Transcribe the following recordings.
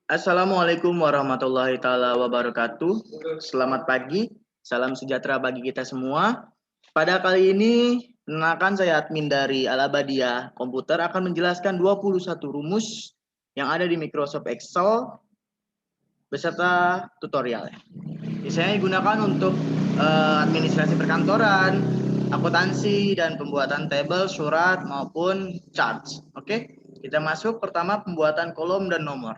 Assalamualaikum warahmatullahi taala wabarakatuh. Selamat pagi, salam sejahtera bagi kita semua. Pada kali ini, perkenalkan saya admin dari Al-Abadiyah Komputer akan menjelaskan 21 rumus yang ada di Microsoft Excel beserta tutorial. Biasanya digunakan untuk administrasi perkantoran, akuntansi, dan pembuatan tabel, surat, maupun charts. Oke, kita masuk pertama pembuatan kolom dan nomor.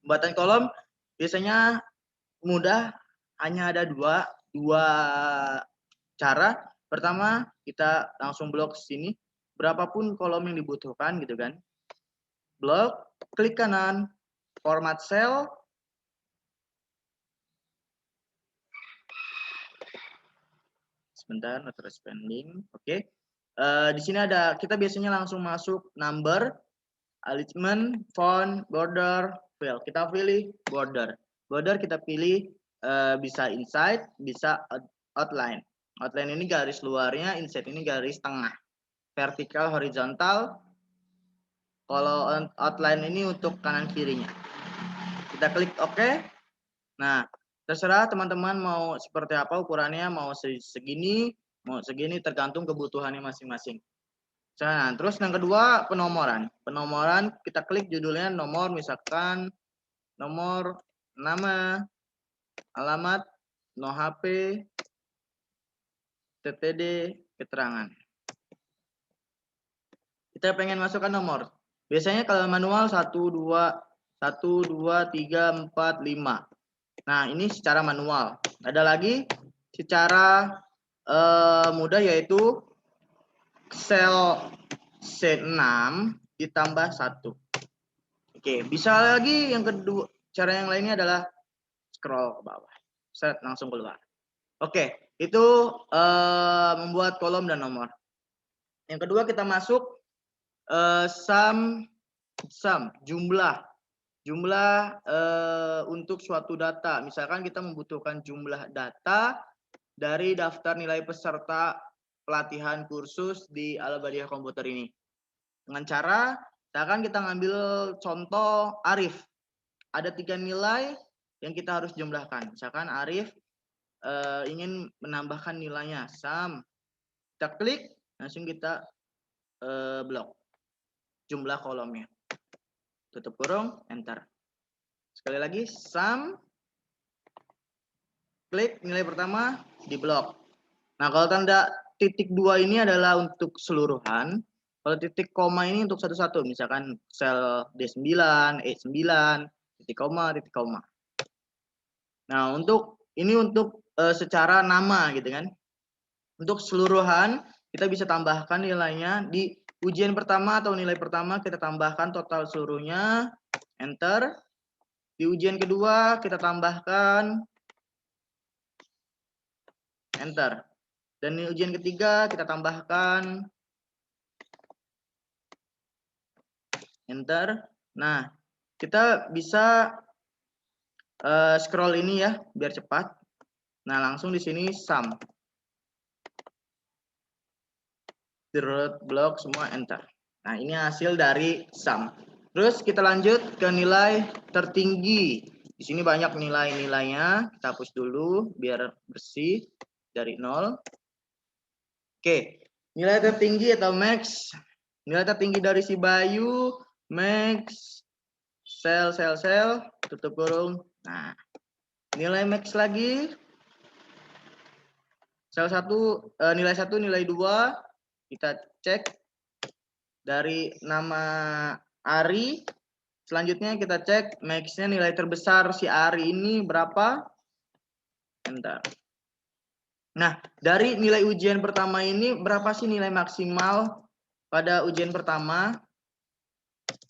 Pembuatan kolom biasanya mudah, hanya ada dua cara. Pertama, kita langsung blok sini, berapapun kolom yang dibutuhkan gitu kan. Blok, klik kanan, format cell, sebentar, not responding. Oke. Di sini ada, kita biasanya langsung masuk number, alignment, font, border, fill. Kita pilih border. Border kita pilih bisa inside, bisa outline. Outline ini garis luarnya, inside ini garis tengah. Vertikal, horizontal. Kalau outline ini untuk kanan kirinya. Kita klik OK. Nah, terserah teman-teman mau seperti apa ukurannya, mau segini, mau segini, tergantung kebutuhannya masing-masing. Nah, terus yang kedua penomoran. Penomoran kita klik judulnya nomor, misalkan nomor, nama, alamat, no HP, TTD, keterangan. Kita pengen masukkan nomor. Biasanya kalau manual 1, 2, 3, 4, 5. Nah, ini secara manual. Ada lagi secara mudah, yaitu sel C6 ditambah 1. Oke, bisa lagi yang kedua, cara yang lainnya adalah scroll ke bawah. Set, langsung keluar. Oke, itu membuat kolom dan nomor. Yang kedua kita masuk sum, jumlah untuk suatu data. Misalkan kita membutuhkan jumlah data dari daftar nilai peserta pelatihan kursus di Al-Abadiyah Komputer ini. Dengan cara, misalkan kita ngambil contoh Arif. Ada 3 nilai yang kita harus jumlahkan. Misalkan Arif ingin menambahkan nilainya, sum. Kita klik, langsung kita blok jumlah kolomnya. Tutup kurung, enter. Sekali lagi, sum. Klik nilai pertama, di blok. Nah, kalau tanda titik 2 ini adalah untuk keseluruhan. Kalau titik koma ini untuk satu-satu, misalkan sel D9, E9, titik koma, titik koma. Nah, untuk ini untuk secara nama gitu kan. Untuk keseluruhan kita bisa tambahkan nilainya di ujian pertama atau nilai pertama, kita tambahkan total seluruhnya, enter. Di ujian kedua kita tambahkan, enter. Dan di ujian ketiga kita tambahkan, enter. Nah, kita bisa scroll ini ya biar cepat. Nah, langsung di sini sum. Blok semua, enter. Nah, ini hasil dari sum. Terus kita lanjut ke nilai tertinggi. Di sini banyak nilai-nilainya. Kita hapus dulu biar bersih dari 0. Oke, nilai tertinggi atau max. Nilai tertinggi dari si Bayu, max, sel, tutup kurung. Nah, nilai max lagi. Sel 1, nilai 1, nilai 2. Kita cek dari nama Ari. Selanjutnya kita cek max-nya, nilai terbesar si Ari ini berapa. Enter. Nah, dari nilai ujian pertama ini berapa sih nilai maksimal pada ujian pertama?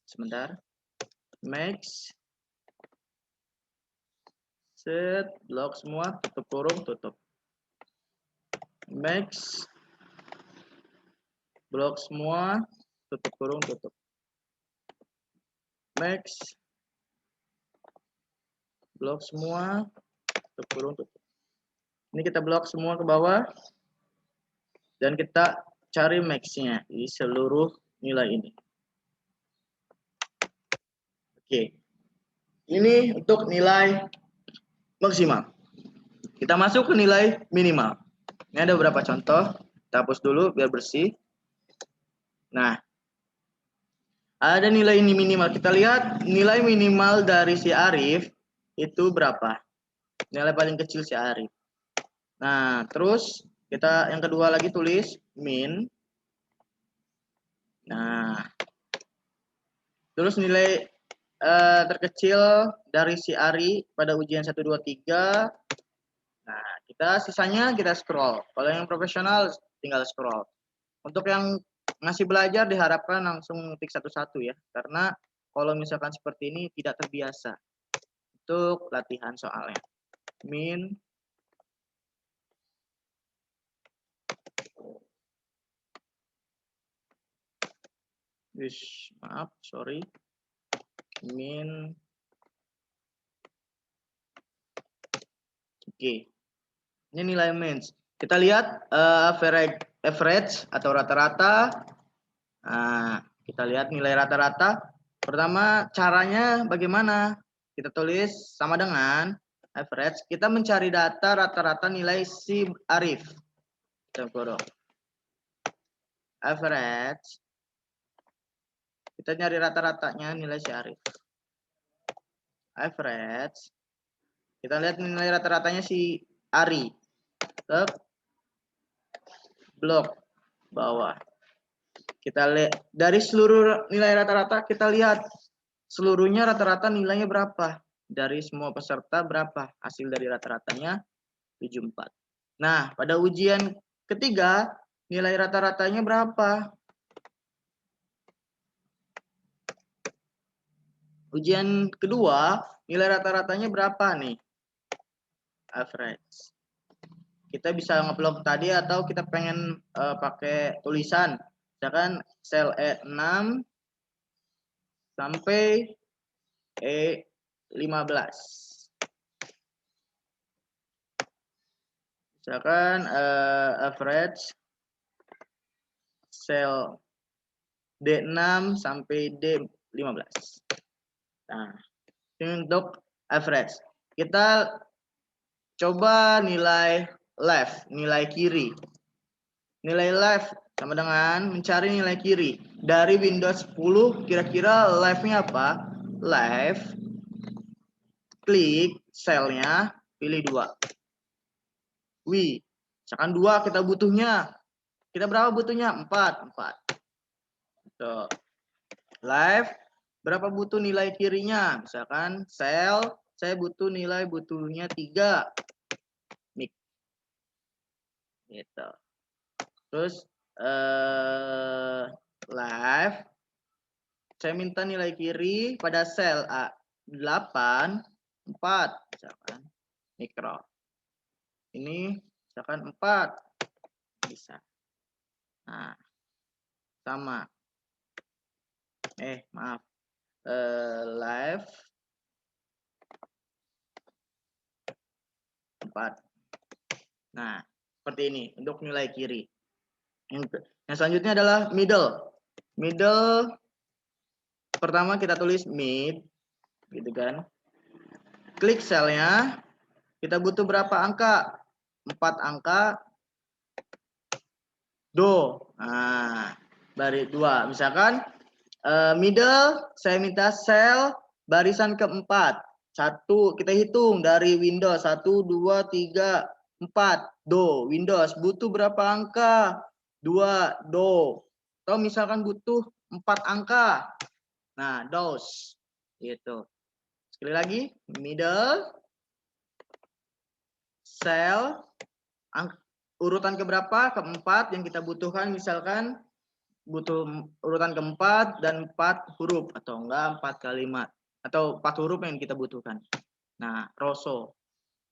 Sebentar. Max. Set, blok semua, tutup kurung, tutup. Max. Blok semua, tutup kurung, tutup. Max. Blok semua, tutup kurung, tutup. Ini kita blok semua ke bawah. Dan kita cari max-nya di seluruh nilai ini. Oke. Ini untuk nilai maksimal. Kita masuk ke nilai minimal. Ini ada beberapa contoh. Kita hapus dulu biar bersih. Nah, ada nilai ini minimal. Kita lihat nilai minimal dari si Arif itu berapa. Nilai paling kecil si Arif. Nah, terus kita yang kedua lagi tulis min. Nah, terus nilai terkecil dari si Ari pada ujian 1, 2, 3. Nah, kita sisanya kita scroll. Kalau yang profesional tinggal scroll. Untuk yang masih belajar diharapkan langsung ngetik satu-satu ya. Karena kalau misalkan seperti ini tidak terbiasa. Untuk latihan soalnya. Min. Maaf, sorry. Min. Oke. Ini nilai means. Kita lihat average atau rata-rata. Nah, kita lihat nilai rata-rata. Pertama, caranya bagaimana? Kita tulis sama dengan average. Kita mencari data rata-rata nilai si Arif. Kita kurung. Average. Kita nyari rata-ratanya nilai si Arif. Average. Kita lihat nilai rata-ratanya si Ari. Ke blok bawah. Kita lihat dari seluruh nilai rata-rata, kita lihat seluruhnya rata-rata nilainya berapa. Dari semua peserta berapa. Hasil dari rata-ratanya 74. Nah, pada ujian ketiga, nilai rata-ratanya berapa? Ujian kedua, nilai rata-ratanya berapa nih? Average. Kita bisa ngeblok tadi atau kita pengen pakai tulisan. Misalkan sel E6 sampai E15. Misalkan average sel D6 sampai D15. Nah, ini untuk average. Kita coba nilai left, nilai kiri. Nilai left sama dengan mencari nilai kiri. Dari Windows 10 kira-kira left-nya apa? Left, klik selnya, pilih 2. Wih, misalkan 2 kita butuhnya. Kita berapa butuhnya? 4. Tuh. Left, berapa butuh nilai kirinya? Misalkan sel, saya butuhnya 3. Nih. Gitu. Terus left, saya minta nilai kiri pada sel A8, 4 misalkan mikro. Ini misalkan 4 bisa. Nah, sama. Maaf. Left 4. Nah, seperti ini untuk nilai kiri. Yang selanjutnya adalah middle. Middle pertama kita tulis mid, gitu kan. Klik selnya. Kita butuh berapa angka? 4 angka. Do. Nah, baris 2. Misalkan middle saya minta sel barisan keempat. 1 kita hitung dari Windows 1, 2, 3, 4. Do. Windows butuh berapa angka? 2 do. Atau misalkan butuh 4 angka. Nah, dos. Gitu. Sekali lagi, middle sel urutan keberapa? Keempat yang kita butuhkan, misalkan butuh urutan keempat dan 4 huruf atau enggak 4 kalimat atau 4 huruf yang kita butuhkan. Nah, roso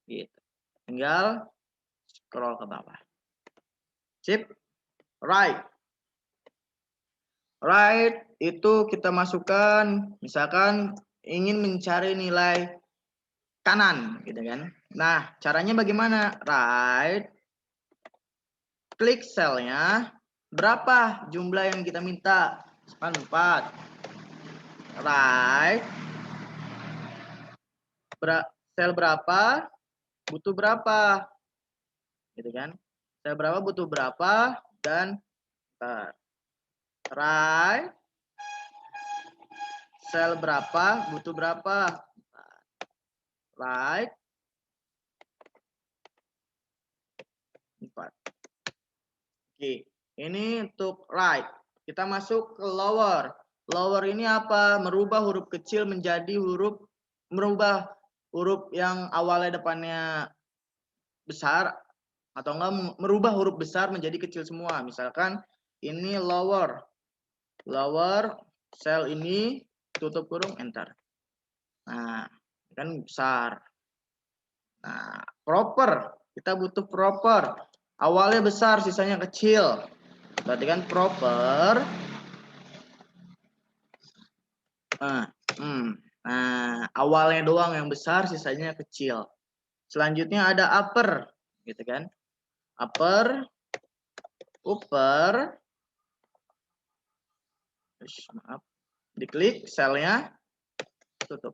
gitu. Tinggal scroll ke bawah. Sip. Right. Right itu kita masukkan misalkan ingin mencari nilai kanan gitu kan. Nah, caranya bagaimana? Right. Klik selnya. Berapa jumlah yang kita minta? 4. Right. sel berapa butuh berapa, gitu kan? Sel berapa butuh berapa, dan right sel berapa butuh berapa, right 4. Oke, ini untuk right. Kita masuk ke lower. Lower ini apa? Merubah huruf kecil menjadi merubah huruf yang awalnya depannya besar, atau enggak merubah huruf besar menjadi kecil semua. Misalkan ini lower sel ini tutup kurung enter. Nah, kan besar. Nah, proper. Kita butuh proper. Awalnya besar, sisanya kecil. Berarti kan proper. Nah, awalnya doang yang besar, sisanya kecil. Selanjutnya ada upper, gitu kan? Upper, upper. Maaf. Diklik selnya, tutup.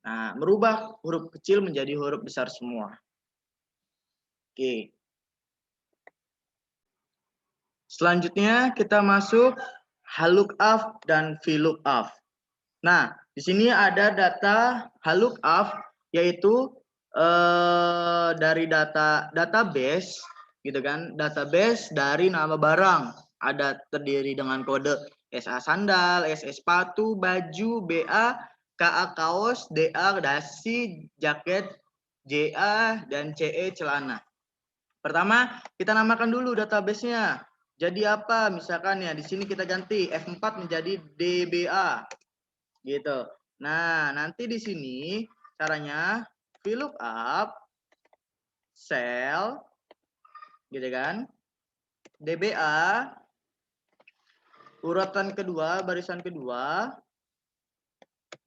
Nah, merubah huruf kecil menjadi huruf besar semua. Oke. Selanjutnya kita masuk lookup dan VLOOKUP. Nah, di sini ada data lookup, yaitu dari database, gitu kan? Database dari nama barang. Ada terdiri dengan kode SA sandal, SA sepatu, baju, BA, KA kaos, DA dasi, jaket, JA, dan CE celana. Pertama, kita namakan dulu database-nya. Jadi apa? Misalkan ya di sini kita ganti F4 menjadi DBA. Gitu. Nah, nanti di sini caranya VLOOKUP cell, gitu kan? DBA urutan kedua, barisan kedua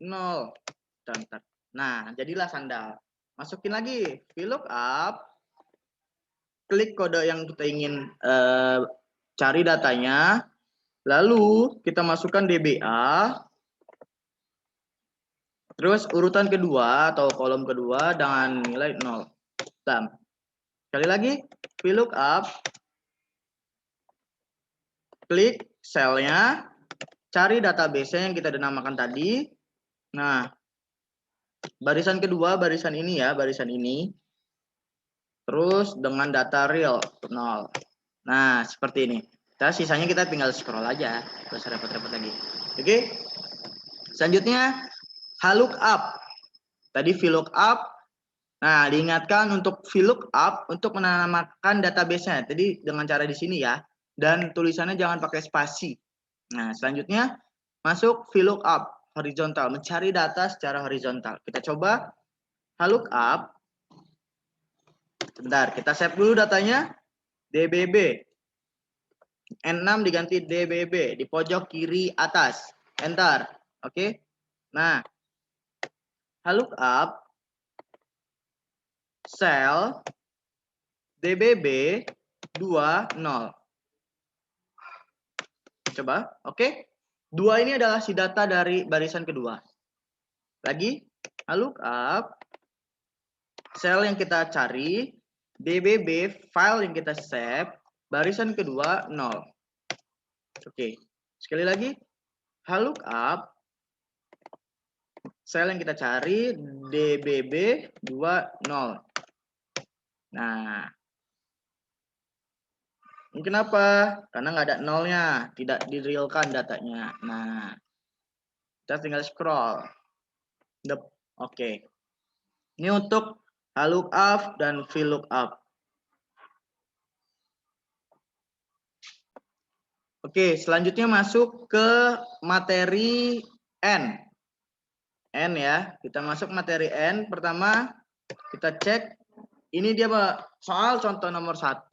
0. Nah, jadilah sandal. Masukin lagi VLOOKUP, klik kode yang kita ingin cari datanya, lalu kita masukkan DBA, terus urutan kedua atau kolom kedua dengan nilai 0. Sekali lagi, VLOOKUP, klik selnya, cari database yang kita dinamakan tadi. Nah, barisan kedua, barisan ini ya, barisan ini. Terus dengan data real 0. Nah, seperti ini. Sisanya kita tinggal scroll aja, gak usah repot-repot lagi. Oke. Selanjutnya lookup. Tadi VLOOKUP. Nah, diingatkan untuk VLOOKUP untuk menamakan database-nya. Jadi dengan cara di sini ya. Dan tulisannya jangan pakai spasi. Nah, selanjutnya masuk VLOOKUP horizontal, mencari data secara horizontal. Kita coba lookup. Bentar, kita save dulu datanya. DBB. N6 diganti DBB di pojok kiri atas. Enter. Oke. Nah, lookup sel DBB 20. Coba, oke. 2 ini adalah si data dari barisan kedua. Lagi, lookup sel yang kita cari, DBB file yang kita save, barisan kedua 0. Oke. Sekali lagi, lookup sel yang kita cari, DBB 20. Nah, ini kenapa? Karena nggak ada nolnya, tidak direalkan datanya. Nah, kita tinggal scroll. Oke. Ini untuk lookup dan VLOOKUP. Oke, selanjutnya masuk ke materi N. N ya, kita masuk materi N. Pertama, kita cek. Ini dia soal contoh nomor 1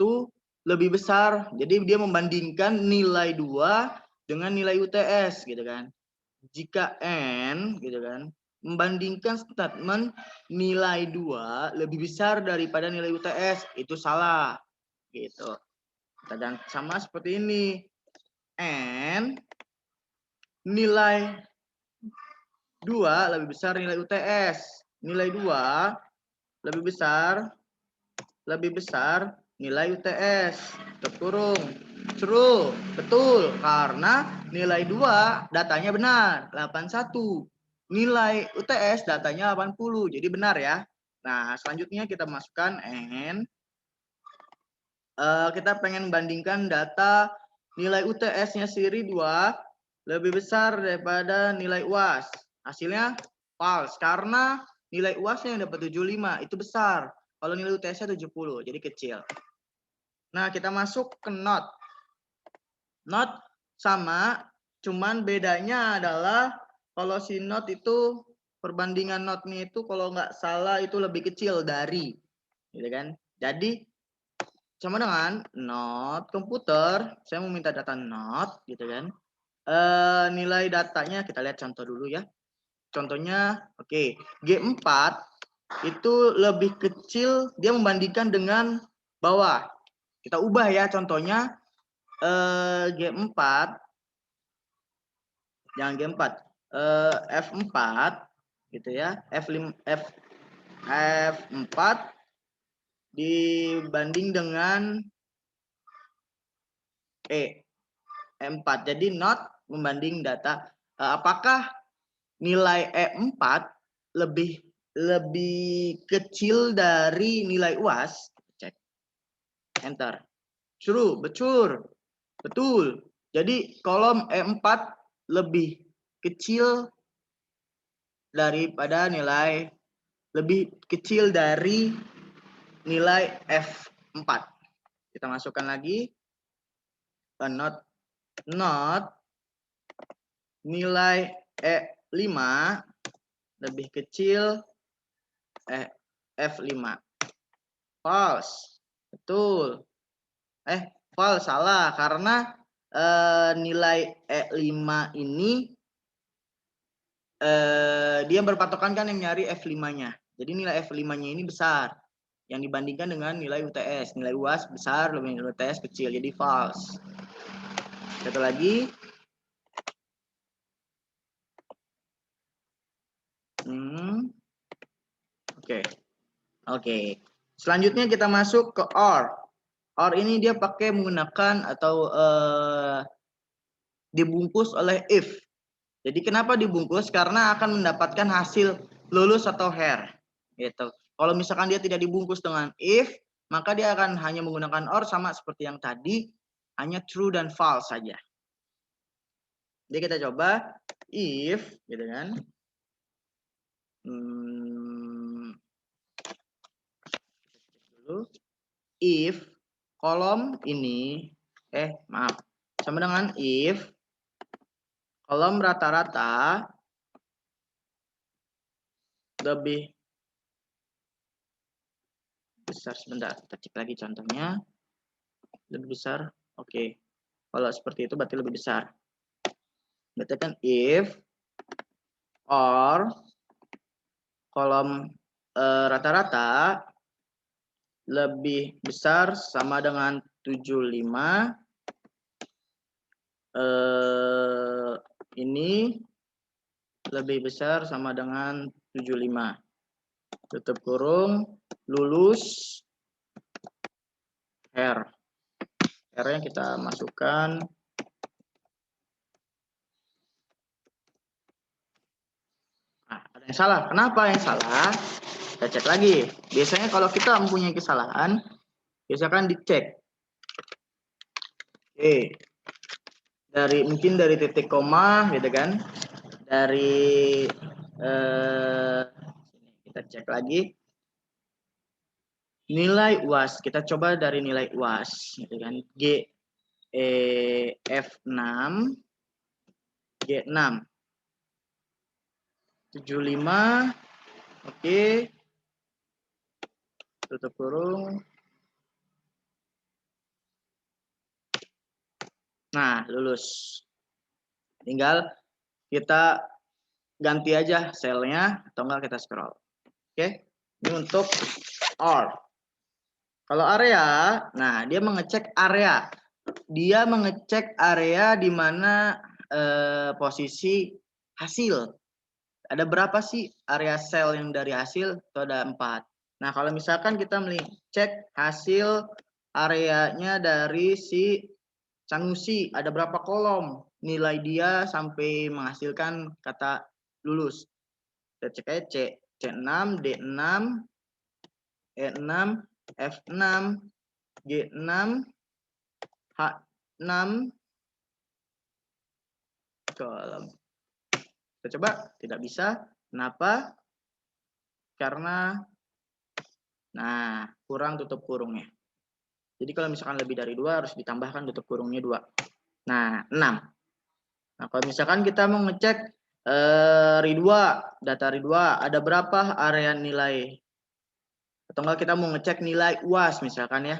lebih besar. Jadi dia membandingkan nilai 2 dengan nilai UTS gitu kan. Jika N gitu kan membandingkan statement nilai 2 lebih besar daripada nilai UTS, itu salah gitu. Dan sama seperti ini. N nilai 2 lebih besar nilai UTS. nilai 2 lebih besar nilai UTS. Tutup kurung. True, betul, karena nilai 2 datanya benar, 81. Nilai UTS datanya 80, jadi benar ya. Nah, selanjutnya kita masukkan N. Kita pengen bandingkan data nilai UTS-nya sendiri 2 lebih besar daripada nilai UAS. Hasilnya false, karena nilai UAS-nya yang dapat 75 itu besar. Kalau nilai UTS-nya 70, jadi kecil. Nah, kita masuk ke not. Not sama, cuman bedanya adalah kalau si not itu perbandingan notnya itu kalau nggak salah itu lebih kecil dari, gitu kan? Jadi sama dengan not komputer, saya mau minta data not, gitu kan? Nilai datanya kita lihat contoh dulu ya. Contohnya, oke, G4 itu lebih kecil dia membandingkan dengan bawah. Kita ubah ya contohnya. G4 jangan G4 F4 gitu ya, F4 dibanding dengan E4. Jadi not membanding data, apakah nilai E4 lebih kecil dari nilai UAS? Cek, enter. True, betul. Jadi kolom E4 lebih kecil daripada nilai, lebih kecil dari nilai F4. Kita masukkan lagi not nilai E5 lebih kecil F5. False. Betul. False, salah, karena nilai E5 ini dia berpatokan kan yang nyari F5-nya. Jadi nilai F5-nya ini besar yang dibandingkan dengan nilai UTS. Nilai UAS besar, lebih nilai UTS kecil, jadi false. Satu lagi. Oke. Selanjutnya kita masuk ke OR. OR ini dia pakai menggunakan atau dibungkus oleh if. Jadi kenapa dibungkus? Karena akan mendapatkan hasil lulus atau here. Gitu. Kalau misalkan dia tidak dibungkus dengan if, maka dia akan hanya menggunakan OR sama seperti yang tadi, hanya true dan false saja. Jadi kita coba if, gitu kan. If kolom ini, sama dengan if kolom rata-rata lebih besar. Sebentar, kita cek lagi contohnya. Lebih besar, oke. Kalau seperti itu berarti lebih besar. Berarti kan if or kolom rata-rata lebih besar sama dengan 75. Ini lebih besar sama dengan 75. Tutup kurung, lulus, here. Here-nya kita masukkan. Nah, ada yang salah. Kenapa yang salah? Kita cek lagi. Biasanya kalau kita mempunyai kesalahan, biasakan dicek. Oke. Mungkin dari titik koma, gitu kan? Dari kita cek lagi. Nilai UAS, kita coba dari nilai UAS, gitu kan? F6, G6, 75, oke. Tutup kurung. Nah, lulus. Tinggal kita ganti aja selnya atau enggak kita scroll. Oke. Ini untuk OR. Kalau area, nah dia mengecek area. Dia mengecek area di mana posisi hasil. Ada berapa sih area sel yang dari hasil? Itu ada 4. Nah, kalau misalkan kita cek hasil areanya dari si Sanusi, ada berapa kolom? Nilai dia sampai menghasilkan kata lulus. Kita cek aja C. C6, D6, E6, F6, G6, H6, kolom. Kita coba, tidak bisa. Kenapa? Karena kurang tutup kurungnya. Jadi kalau misalkan lebih dari 2 harus ditambahkan tutup kurungnya 2. Nah, 6. Nah, kalau misalkan kita mau ngecek RI2, data RI2 ada berapa area nilai? Atau enggak kita mau ngecek nilai UAS misalkan ya.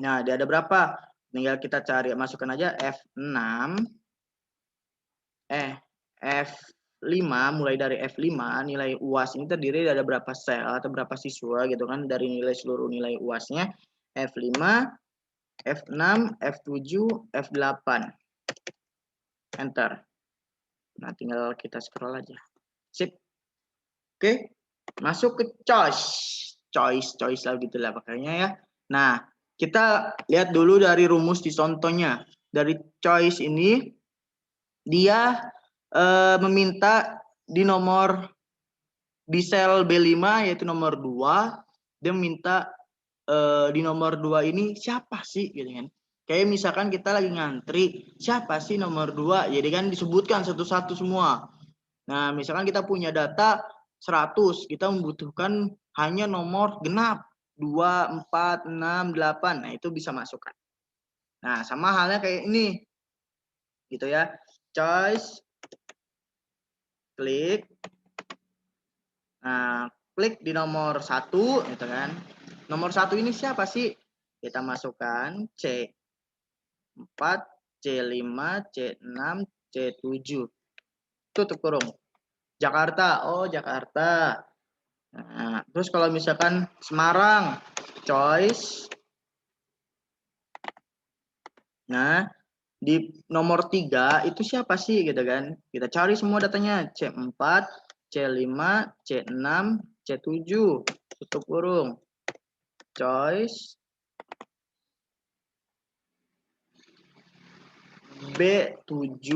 Nah, dia ada berapa? Tinggal kita cari, masukkan aja F6. F5, mulai dari F5, nilai UAS ini terdiri dari berapa sel atau berapa siswa gitu kan, dari nilai seluruh nilai UAS-nya. F5, F6, F7, F8. Enter. Nah, tinggal kita scroll aja. Sip. Oke, masuk ke choice lah gitu lah pakainya ya. Nah, kita lihat dulu dari rumus di contohnya. Dari choice ini dia meminta di sel B5 yaitu nomor 2, dia minta di nomor 2 ini siapa sih gitu kan. Kayak misalkan kita lagi ngantri, siapa sih nomor 2? Jadi kan disebutkan satu-satu semua. Nah, misalkan kita punya data 100, kita membutuhkan hanya nomor genap 2, 4, 6, 8. Nah, itu bisa masukkan. Nah, sama halnya kayak ini. Gitu ya. Choice, klik. Nah, klik di nomor 1 gitu kan. Nomor 1 ini siapa sih? Kita masukkan C4, C5, C6, C7. Tutup kurung. Jakarta. Oh, Jakarta. Nah, terus kalau misalkan Semarang, choice. Nah, di nomor 3 itu siapa sih gitu kan? Kita cari semua datanya. C4, C5, C6, C7. Tutup kurung. Choice. B7.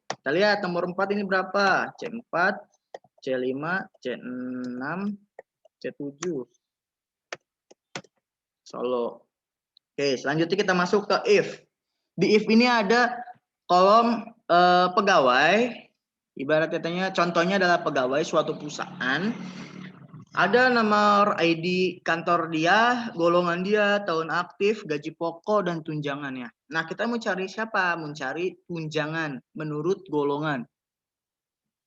Kita lihat nomor 4 ini berapa? C4, C5, C6, C7. Solo. Oke, selanjutnya kita masuk ke if. Di if ini ada kolom pegawai. Ibarat katanya contohnya adalah pegawai suatu perusahaan. Ada nomor ID kantor dia, golongan dia, tahun aktif, gaji pokok, dan tunjangannya. Nah, kita mau cari siapa? Mencari tunjangan menurut golongan.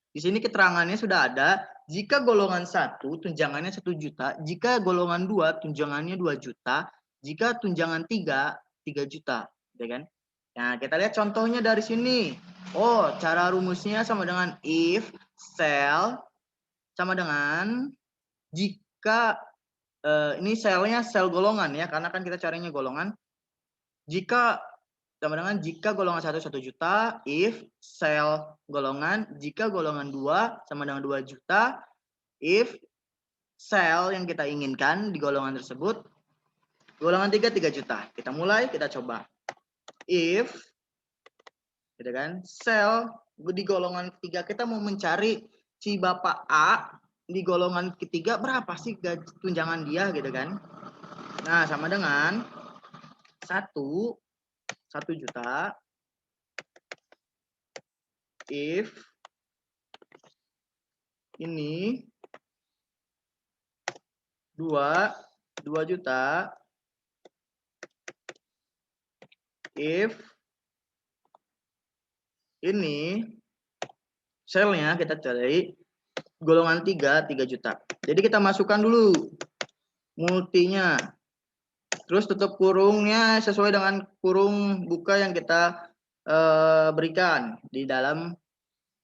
Di sini keterangannya sudah ada, jika golongan 1 tunjangannya 1 juta, jika golongan 2 tunjangannya 2 juta, jika tunjangan 3 juta, ya kan? Nah, kita lihat contohnya dari sini. Oh, cara rumusnya sama dengan if sel sama dengan jika ini selnya sel golongan ya, karena kan kita carinya golongan. Jika sama dengan jika golongan 1 juta, if sel golongan, jika golongan 2 sama dengan 2 juta, if sel yang kita inginkan di golongan tersebut, golongan 3 juta. Kita mulai, kita coba. If, gitu kan, sel di golongan ketiga kita mau mencari si Bapak A di golongan ketiga berapa sih tunjangan dia gitu kan. Nah, sama dengan 1 juta if ini 2 juta if ini selnya kita cari golongan 3 juta. Jadi kita masukkan dulu multinya. Terus tutup kurungnya sesuai dengan kurung buka yang kita berikan di dalam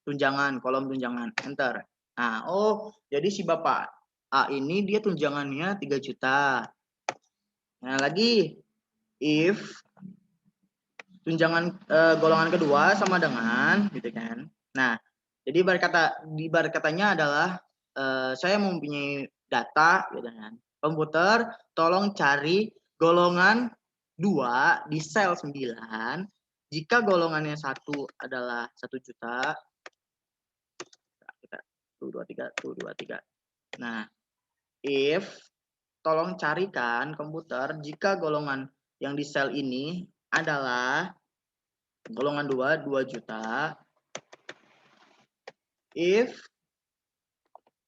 tunjangan, kolom tunjangan. Enter. Nah, oh, jadi si Bapak A ini dia tunjangannya 3 juta. Nah, lagi if tunjangan golongan kedua sama dengan gitu kan. Nah, Jadi ibarat katanya adalah saya mempunyai data gitu kan. Komputer tolong cari golongan 2 di sel 9 jika golongannya 1 adalah 1 juta. Kita 1, 2, 3. Nah, if tolong carikan komputer jika golongan yang di sel ini adalah golongan 2 juta. If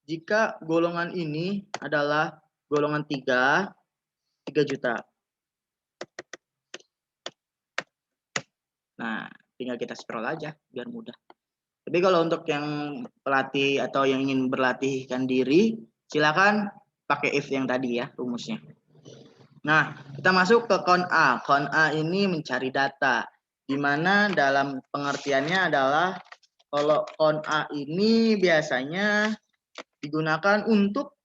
jika golongan ini adalah golongan 3 juta. Nah, tinggal kita scroll aja biar mudah. Tapi kalau untuk yang pelatih atau yang ingin berlatihkan diri, silakan pakai if yang tadi ya rumusnya. Nah, kita masuk ke kon A. Kon A ini mencari data, di mana dalam pengertiannya adalah kalau kon A ini biasanya digunakan untuk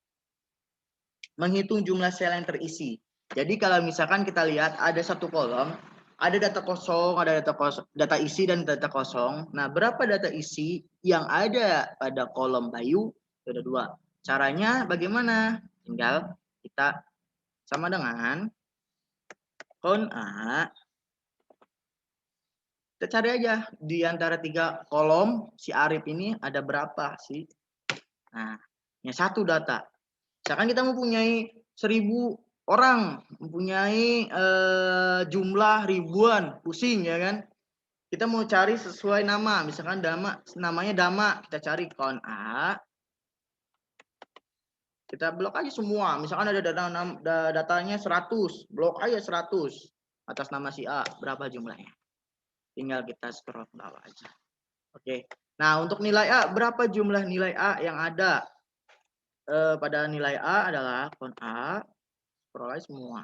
menghitung jumlah sel yang terisi. Jadi kalau misalkan kita lihat ada satu kolom, ada data kosong, ada data isi dan data kosong. Nah, berapa data isi yang ada pada kolom Bayu? Ada 2. Caranya bagaimana? Tinggal kita sama dengan kon A. Kita cari aja di antara 3 kolom si Arif ini ada berapa sih? Nah, yang satu data. Misalkan kita mempunyai 1000 orang, mempunyai jumlah ribuan, pusing ya kan? Kita mau cari sesuai nama, misalkan namanya Dama, kita cari kon A. Kita blok aja semua, misalkan ada datanya 100, blok aja 100 atas nama si A, berapa jumlahnya? Tinggal kita scroll ke bawah aja. Oke. Nah, untuk nilai A, berapa jumlah nilai A yang ada? Pada nilai A adalah kon A, scroll aja semua.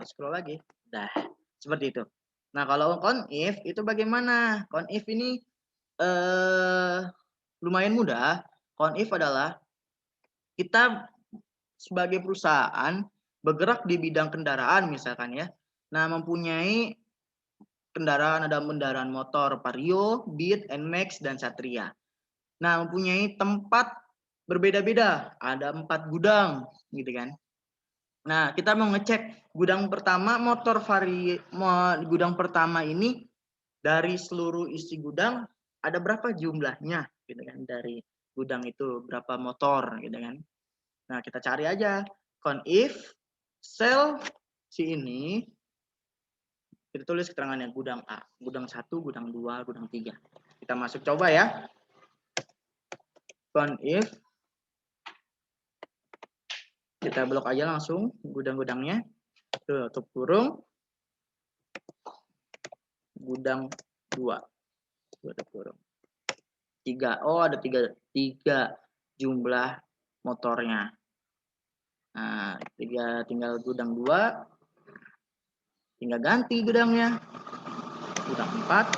Scroll lagi. Dah, seperti itu. Nah, kalau kon if itu bagaimana? Kon if ini lumayan mudah. Kon if adalah kita sebagai perusahaan bergerak di bidang kendaraan misalkan ya. Nah, mempunyai ada kendaraan motor Vario, Beat, NMAX, dan Satria. Nah, mempunyai tempat berbeda-beda, ada 4 gudang gitu kan. Nah, kita mau ngecek gudang pertama motor gudang pertama ini dari seluruh isi gudang ada berapa jumlahnya gitu kan, dari gudang itu berapa motor gitu kan. Nah, kita cari aja kon if sel si ini kita tulis keterangannya gudang A, gudang 1, gudang 2, gudang 3. Kita masuk coba ya. Kon if kita blok aja langsung gudang-gudangnya. Tutup kurung. Gudang 2. Tutup kurung. 3. Oh, ada 3 jumlah motornya. Nah, tinggal gudang 2. Tinggal ganti gudangnya. Gudang 4.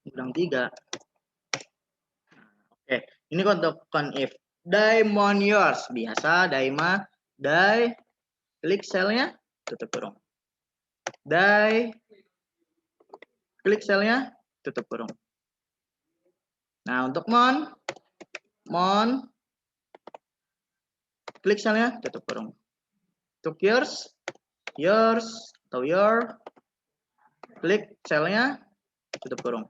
Gudang 3. Oke, ini untuk kon if. Diamond yours. Biasa, daima. Klik selnya, tutup kurung. Klik selnya, tutup kurung. Nah, untuk mon, klik selnya, tutup kurung. Untuk yours, atau your, klik selnya, tutup kurung.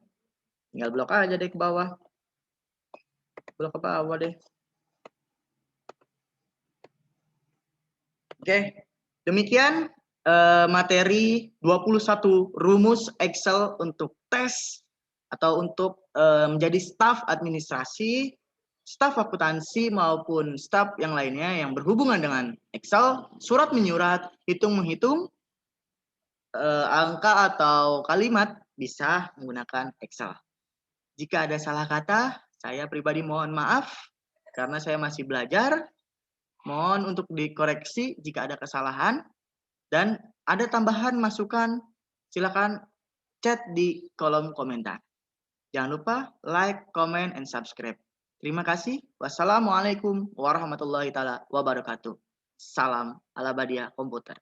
Tinggal blok aja deh ke bawah. Blok ke bawah deh. Oke, demikian materi 21 rumus Excel untuk tes atau untuk menjadi staf administrasi, staf akuntansi maupun staf yang lainnya yang berhubungan dengan Excel, surat menyurat, hitung-menghitung, angka atau kalimat bisa menggunakan Excel. Jika ada salah kata, saya pribadi mohon maaf karena saya masih belajar. Mohon untuk dikoreksi jika ada kesalahan dan ada tambahan masukan, silakan chat di kolom komentar. Jangan lupa like, comment, and subscribe. Terima kasih. Wassalamualaikum warahmatullahi wabarakatuh. Salam Alabadiah Komputer.